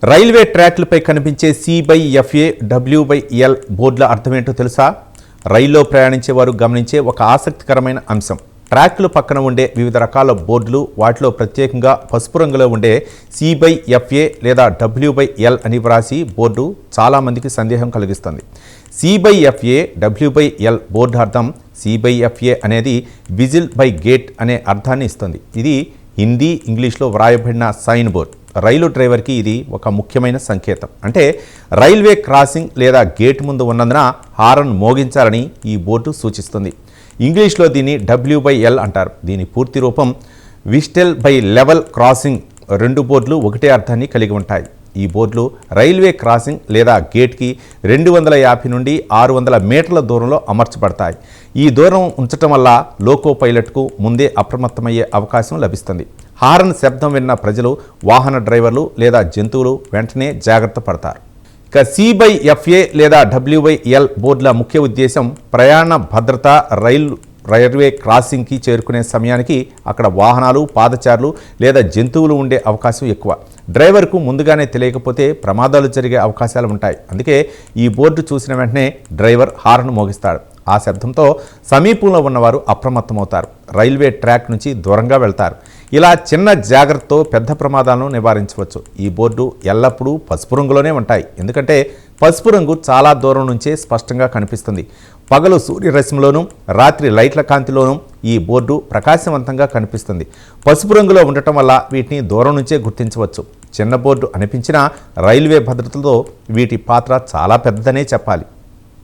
Railway ట్రాక్లపై కనిపించే C/FA, W/L బోర్డుల అర్థమేంటో తెలుసా? రైల్లో ప్రయాణించేవారు గమనించే ఒక ఆసక్తికరమైన అంశం. ట్రాక్లు పక్కన ఉండే వివిధ రకాల బోర్డులు, వాటిలో ప్రత్యేకంగా పసుపు రంగులో ఉండే C/FA లేదా W/L అని వ్రాసి బోర్డు చాలామందికి సందేహం కలిగిస్తుంది. C/FA, W/L బోర్డు అర్థం C/FA అనేది విజిల్ బై గేట్ అనే అర్థాన్ని ఇస్తుంది. ఇది హిందీ, ఇంగ్లీష్లో వ్రాయబడిన సైన్ బోర్డ్. రైలు డ్రైవర్కి ఇది ఒక ముఖ్యమైన సంకేతం. అంటే రైల్వే క్రాసింగ్ లేదా గేట్ ముందు ఉన్నందున హారన్ మోగించాలని ఈ బోర్డు సూచిస్తుంది. ఇంగ్లీష్లో దీన్ని W/L అంటారు. దీని పూర్తి రూపం విస్టెల్ బై లెవెల్ క్రాసింగ్. రెండు బోర్డులు ఒకటే అర్థాన్ని కలిగి ఉంటాయి. ఈ బోర్డులు రైల్వే క్రాసింగ్ లేదా గేట్కి 250 నుండి 600 మీటర్ల దూరంలో అమర్చబడతాయి. ఈ దూరం ఉంచటం వల్ల లోకో పైలట్కు ముందే అప్రమత్తమయ్యే అవకాశం లభిస్తుంది. హారన్ శబ్దం విన్న ప్రజలు, వాహన డ్రైవర్లు లేదా జంతువులు వెంటనే జాగ్రత్త పడతారు. ఇక C/FA లేదా W/L బోర్డుల ముఖ్య ఉద్దేశం ప్రయాణ భద్రత. రైల్వే క్రాసింగ్కి చేరుకునే సమయానికి అక్కడ వాహనాలు, పాదచారులు లేదా జంతువులు ఉండే అవకాశం ఎక్కువ. డ్రైవర్కు ముందుగానే తెలియకపోతే ప్రమాదాలు జరిగే అవకాశాలు ఉంటాయి. అందుకే ఈ బోర్డు చూసిన వెంటనే డ్రైవర్ హార్న్ మోగిస్తాడు. ఆ శబ్దంతో సమీపంలో ఉన్నవారు అప్రమత్తమవుతారు, రైల్వే ట్రాక్ నుంచి దూరంగా వెళ్తారు. ఇలా చిన్న జాగ్రత్తతో పెద్ద ప్రమాదాలను నివారించవచ్చు. ఈ బోర్డు ఎల్లప్పుడూ పసుపు రంగులోనే ఉంటాయి, ఎందుకంటే పసుపు రంగు చాలా దూరం నుంచే స్పష్టంగా కనిపిస్తుంది. పగలు సూర్యరశ్మిలోనూ, రాత్రి లైట్ల కాంతిలోనూ ఈ బోర్డు ప్రకాశవంతంగా కనిపిస్తుంది. పసుపు రంగులో ఉండటం వల్ల వీటిని దూరం నుంచే గుర్తించవచ్చు. చిన్న బోర్డు అనిపించినా రైల్వే భద్రతలో వీటి పాత్ర చాలా పెద్దదనే చెప్పాలి.